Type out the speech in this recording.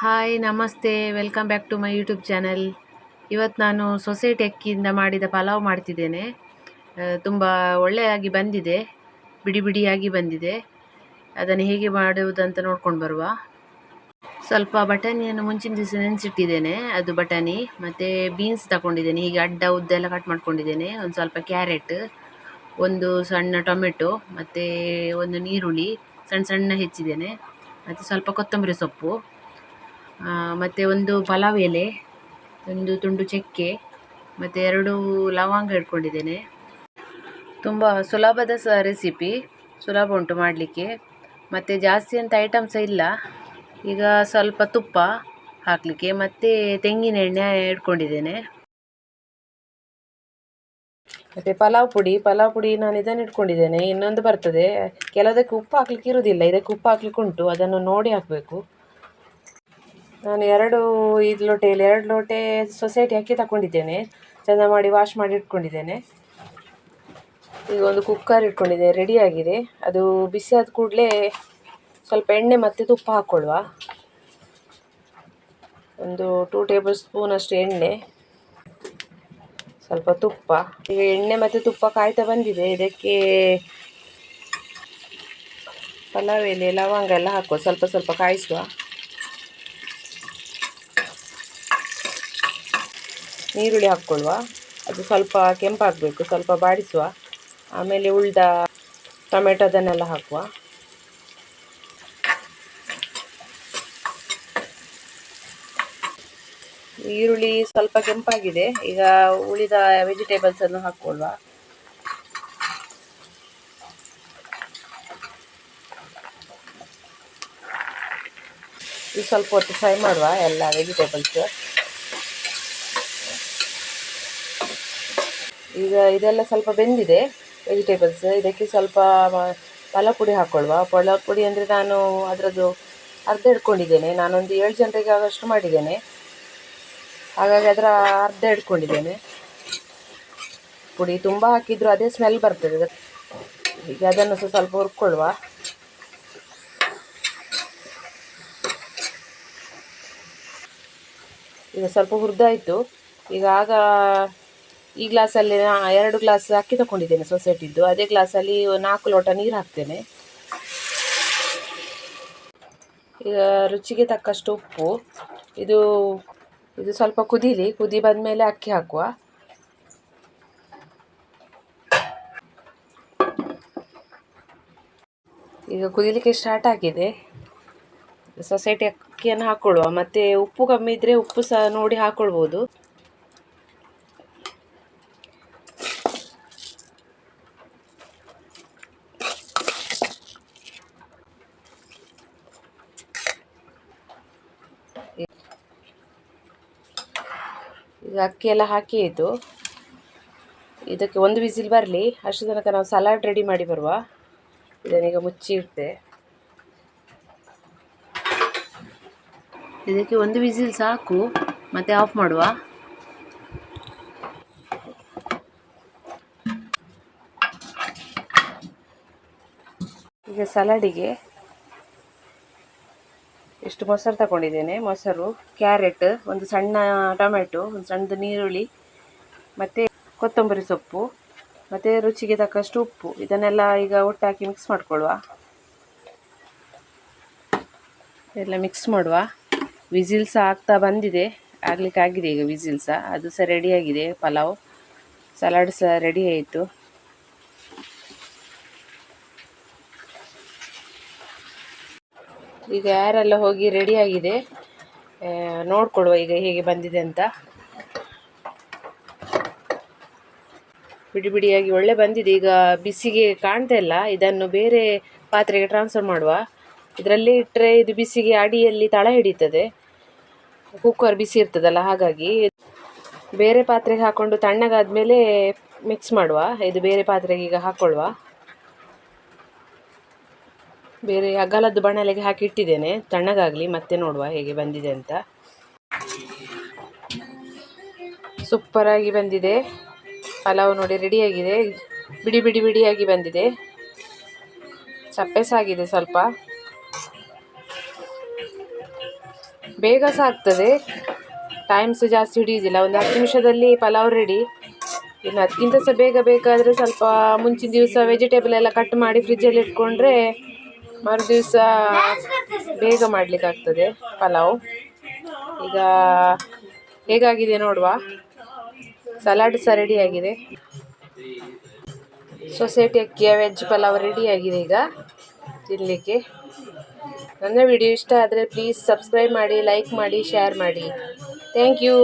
Hi ನಮಸ್ತೆ welcome back to my YouTube channel. ಇವತ್ತು ನಾನು ಸೊಸೈಟಿ ಅಕ್ಕಿಯಿಂದ ಮಾಡಿದ ಪಲಾವ್ ಮಾಡ್ತಿದ್ದೇನೆ. ತುಂಬ ಒಳ್ಳೆಯಾಗಿ ಬಂದಿದೆ, ಬಿಡಿ ಬಿಡಿಯಾಗಿ ಬಂದಿದೆ. ಅದನ್ನು ಹೇಗೆ ಮಾಡುವುದಂತ ನೋಡ್ಕೊಂಡು ಬರುವ. ಸ್ವಲ್ಪ ಬಟಾಣಿಯನ್ನು ಮುಂಚಿನ ದಿವಸ ನೆನೆಸಿಟ್ಟಿದ್ದೇನೆ, ಅದು ಬಟಾಣಿ. ಮತ್ತು ಬೀನ್ಸ್ ತಗೊಂಡಿದ್ದೇನೆ, ಹೀಗೆ ಅಡ್ಡ ಉದ್ದ ಎಲ್ಲ ಕಟ್ ಮಾಡ್ಕೊಂಡಿದ್ದೇನೆ. ಒಂದು ಸ್ವಲ್ಪ ಕ್ಯಾರೆಟ್, ಒಂದು ಸಣ್ಣ ಟೊಮೆಟೊ, ಮತ್ತು ಒಂದು ನೀರುಳ್ಳಿ ಸಣ್ಣ ಸಣ್ಣ ಹೆಚ್ಚಿದ್ದೇನೆ. ಮತ್ತು ಸ್ವಲ್ಪ ಕೊತ್ತಂಬರಿ ಸೊಪ್ಪು, ಮತ್ತು ಒಂದು ಪಲಾವ್ ಎಲೆ, ಒಂದು ತುಂಡು ಚಕ್ಕೆ, ಮತ್ತು 2 ಲವಂಗ ಇಟ್ಕೊಂಡಿದ್ದೇನೆ. ತುಂಬ ಸುಲಭದ ರೆಸಿಪಿ, ಸುಲಭ ಉಂಟು ಮಾಡಲಿಕ್ಕೆ. ಮತ್ತು ಜಾಸ್ತಿ ಅಂತ ಐಟಮ್ಸ್ ಇಲ್ಲ. ಈಗ ಸ್ವಲ್ಪ ತುಪ್ಪ ಹಾಕಲಿಕ್ಕೆ, ಮತ್ತು ತೆಂಗಿನ ಎಣ್ಣೆ ಇಟ್ಕೊಂಡಿದ್ದೇನೆ. ಮತ್ತು ಪಲಾವ್ ಪುಡಿ ನಾನು ಇದನ್ನು ಇಟ್ಕೊಂಡಿದ್ದೇನೆ. ಇನ್ನೊಂದು ಬರ್ತದೆ, ಕೆಲವದಕ್ಕೆ ಉಪ್ಪು ಹಾಕ್ಲಿಕ್ಕೆ ಇರುವುದಿಲ್ಲ, ಇದಕ್ಕೆ ಉಪ್ಪು ಹಾಕ್ಲಿಕ್ಕೆ ಉಂಟು, ಅದನ್ನು ನೋಡಿ ಹಾಕಬೇಕು. ನಾನು 2 ಲೋಟೆಯಲ್ಲಿ 2 ಲೋಟೆ ಸೊಸೈಟಿ ಅಕ್ಕಿ ತಗೊಂಡಿದ್ದೇನೆ. ಚೆಂದ ಮಾಡಿ ವಾಶ್ ಮಾಡಿ ಇಟ್ಕೊಂಡಿದ್ದೇನೆ. ಈಗ ಒಂದು ಕುಕ್ಕರ್ ಇಟ್ಕೊಂಡಿದ್ದೇನೆ, ರೆಡಿಯಾಗಿದೆ. ಅದು ಬಿಸಿ ಆದ ಕೂಡಲೇ ಸ್ವಲ್ಪ ಎಣ್ಣೆ ಮತ್ತು ತುಪ್ಪ ಹಾಕ್ಕೊಳ್ಳುವ. ಒಂದು 2 ಟೇಬಲ್ ಸ್ಪೂನ್ ಅಷ್ಟು ಎಣ್ಣೆ, ಸ್ವಲ್ಪ ತುಪ್ಪ. ಈಗ ಎಣ್ಣೆ ಮತ್ತು ತುಪ್ಪ ಕಾಯ್ತಾ ಬಂದಿದೆ. ಇದಕ್ಕೆ ಪಲಾವ್ ಎಲೆ, ಲವಂಗ ಎಲ್ಲ ಹಾಕುವ. ಸ್ವಲ್ಪ ಸ್ವಲ್ಪ ಕಾಯಿಸುವ. ನೀರುಳ್ಳಿ ಹಾಕ್ಕೊಳ್ಳುವ. ಅದು ಸ್ವಲ್ಪ ಕೆಂಪಾಗಬೇಕು, ಸ್ವಲ್ಪ ಬಾಡಿಸುವ. ಆಮೇಲೆ ಉಳ್ದ ಟೊಮೆಟೊ ಅದನ್ನೆಲ್ಲ ಹಾಕುವ. ಈರುಳ್ಳಿ ಸ್ವಲ್ಪ ಕೆಂಪಾಗಿದೆ. ಈಗ ಉಳಿದ ವೆಜಿಟೇಬಲ್ಸ್ ಅನ್ನು ಹಾಕ್ಕೊಳ್ಳುವ. ಇದು ಸ್ವಲ್ಪ ಹೊತ್ತು ಫ್ರೈ ಮಾಡುವ ಎಲ್ಲ ವೆಜಿಟೇಬಲ್ಸ್. ಈಗ ಇದೆಲ್ಲ ಸ್ವಲ್ಪ ಬೆಂದಿದೆ ವೆಜಿಟೇಬಲ್ಸ್. ಇದಕ್ಕೆ ಸ್ವಲ್ಪ ಪಲಾವ್ ಪುಡಿ ಹಾಕ್ಕೊಳ್ಳುವ. ಪಲಾವ್ ಪುಡಿ ಅಂದರೆ ನಾನು ಅದರದ್ದು ಅರ್ಧ ಇಟ್ಕೊಂಡಿದ್ದೇನೆ. ನಾನೊಂದು 7 ಜನರಿಗೆ ಆಗೋಷ್ಟು ಮಾಡಿದ್ದೇನೆ, ಹಾಗಾಗಿ ಅದರ ಅರ್ಧ ಇಟ್ಕೊಂಡಿದ್ದೇನೆ. ಪುಡಿ ತುಂಬ ಹಾಕಿದ್ರು ಅದೇ ಸ್ಮೆಲ್ ಬರ್ತದೆ. ಈಗ ಅದನ್ನು ಸ್ವಲ್ಪ ಹುರ್ಕೊಳ್ಳುವ. ಈಗ ಸ್ವಲ್ಪ ಹುರಿದಾಯಿತು. ಈಗ ಈ ಗ್ಲಾಸಲ್ಲಿ 2 ಗ್ಲಾಸ್ ಅಕ್ಕಿ ತಗೊಂಡಿದ್ದೇನೆ ಸೊಸೈಟಿದ್ದು. ಅದೇ ಗ್ಲಾಸಲ್ಲಿ 4 ಲೋಟ ನೀರು ಹಾಕ್ತೇನೆ. ಈಗ ರುಚಿಗೆ ತಕ್ಕಷ್ಟು ಉಪ್ಪು. ಇದು ಸ್ವಲ್ಪ ಕುದಿ ಬಂದಮೇಲೆ ಅಕ್ಕಿ ಹಾಕುವ. ಈಗ ಕುದಿಲಿಕ್ಕೆ ಸ್ಟಾರ್ಟ್ ಆಗಿದೆ. ಸೊಸೈಟಿ ಅಕ್ಕಿಯನ್ನು ಹಾಕ್ಕೊಳ್ಳುವ. ಮತ್ತು ಉಪ್ಪು ಕಮ್ಮಿ ಇದ್ದರೆ ಉಪ್ಪು ಸಹ ನೋಡಿ ಹಾಕ್ಕೊಳ್ಬೋದು. ಈಗ ಅಕ್ಕಿ ಎಲ್ಲ ಹಾಕಿ ಆಯಿತು. ಇದಕ್ಕೆ 1 ವಿಸಿಲ್ ಬರಲಿ, ಅಷ್ಟು ತನಕ ನಾವು ಸಲಾಡ್ ರೆಡಿ ಮಾಡಿ ಬರುವ. ಇದನ್ನೀಗ ಮುಚ್ಚಿ ಇಡ್ತೆ. ಇದಕ್ಕೆ 1 ವಿಸಿಲ್ ಸಾಕು, ಮತ್ತೆ ಆಫ್ ಮಾಡುವ. ಈಗ ಸಲಾಡಿಗೆ ಇಷ್ಟು ಮೊಸರು ತಗೊಂಡಿದ್ದೇನೆ. ಮೊಸರು, ಕ್ಯಾರೆಟ್, ಒಂದು ಸಣ್ಣ ಟೊಮೆಟೊ, ಒಂದು ಸಣ್ಣದು ನೀರುಳ್ಳಿ, ಮತ್ತು ಕೊತ್ತಂಬರಿ ಸೊಪ್ಪು, ಮತ್ತು ರುಚಿಗೆ ತಕ್ಕಷ್ಟು ಉಪ್ಪು. ಇದನ್ನೆಲ್ಲ ಈಗ ಒಟ್ಟಾಕಿ ಮಿಕ್ಸ್ ಮಾಡ್ಕೊಳ್ಳುವ. ಎಲ್ಲ ಮಿಕ್ಸ್ ಮಾಡುವ. ವಿಸಿಲ್ ಸಹ ಆಗ್ತಾ ಬಂದಿದೆ, ಆಗಲಿಕ್ಕಾಗಿದೆ ಈಗ ವಿಸಿಲ್ ಸಹ. ಅದು ಸಹ ರೆಡಿಯಾಗಿದೆ. ಪಲಾವ್, ಸಲಾಡ್ ಸಹ ರೆಡಿ ಆಯಿತು. ಈಗ ಯಾರೆಲ್ಲ ಹೋಗಿ ರೆಡಿಯಾಗಿದೆ ನೋಡ್ಕೊಳ್ಳುವ ಈಗ ಹೇಗೆ ಬಂದಿದೆ ಅಂತ. ಬಿಡಿ ಬಿಡಿಯಾಗಿ ಒಳ್ಳೆ ಬಂದಿದೆ. ಈಗ ಬಿಸಿಗೆ ಕಾಣ್ತಾ ಇಲ್ಲ. ಇದನ್ನು ಬೇರೆ ಪಾತ್ರೆಗೆ ಟ್ರಾನ್ಸ್ಫರ್ ಮಾಡುವ. ಇದರಲ್ಲೇ ಇಟ್ಟರೆ ಇದು ಬಿಸಿಗೆ ಅಡಿಯಲ್ಲಿ ತಳ ಹಿಡಿತದೆ, ಕುಕ್ಕರ್ ಬಿಸಿ ಇರ್ತದಲ್ಲ. ಹಾಗಾಗಿ ಬೇರೆ ಪಾತ್ರೆಗೆ ಹಾಕ್ಕೊಂಡು ತಣ್ಣಗಾದ್ಮೇಲೆ ಮಿಕ್ಸ್ ಮಾಡುವ. ಇದು ಬೇರೆ ಪಾತ್ರೆಗೆ ಈಗ ಹಾಕ್ಕೊಳ್ಳುವ. ಬೇರೆ ಅಗಲದ್ದು ಬಾಣಲೆಗೆ ಹಾಕಿ ಇಟ್ಟಿದ್ದೇನೆ, ತಣ್ಣಗಾಗಲಿ ಮತ್ತೆ ನೋಡುವ ಹೇಗೆ ಬಂದಿದೆ ಅಂತ. ಸೂಪರಾಗಿ ಬಂದಿದೆ ಪಲಾವ್, ನೋಡಿ ರೆಡಿಯಾಗಿದೆ. ಬಿಡಿ ಬಿಡಿ ಬಿಡಿಯಾಗಿ ಬಂದಿದೆ, ಚಪ್ಪೆ ಸಾಗಿದೆ ಸ್ವಲ್ಪ. ಬೇಗ ಸಹ ಆಗ್ತದೆ, ಟೈಮ್ ಸಹ ಜಾಸ್ತಿ ಹಿಡಿಯೋದಿಲ್ಲ. ಒಂದು 10 ನಿಮಿಷದಲ್ಲಿ ಪಲಾವ್ ರೆಡಿ. ಇನ್ನು ಅದಕ್ಕಿಂತ ಸಹ ಬೇಗ ಬೇಕಾದರೆ ಸ್ವಲ್ಪ ಮುಂಚಿನ ದಿವಸ ವೆಜಿಟೇಬಲ್ ಎಲ್ಲ ಕಟ್ ಮಾಡಿ ಫ್ರಿಜ್ಜಲ್ಲಿ ಇಟ್ಕೊಂಡ್ರೆ ಮರುದಿವಸ ಬೇಗ ಮಾಡಲಿಕ್ಕಾಗ್ತದೆ ಪಲಾವ್. ಈಗ ಹೇಗಾಗಿದೆ ನೋಡುವ. ಸಲಾಡ್ ಸಹ ರೆಡಿಯಾಗಿದೆ. ಸೊಸೈಟಿ ಅಕ್ಕಿಯ ವೆಜ್ ಪಲಾವ್ ರೆಡಿಯಾಗಿದೆ ಈಗ ತಿನ್ನಲಿಕ್ಕೆ. ನನ್ನ ವಿಡಿಯೋ ಇಷ್ಟ ಆದರೆ ಪ್ಲೀಸ್ ಸಬ್ಸ್ಕ್ರೈಬ್ ಮಾಡಿ, ಲೈಕ್ ಮಾಡಿ, ಶೇರ್ ಮಾಡಿ. Thank you.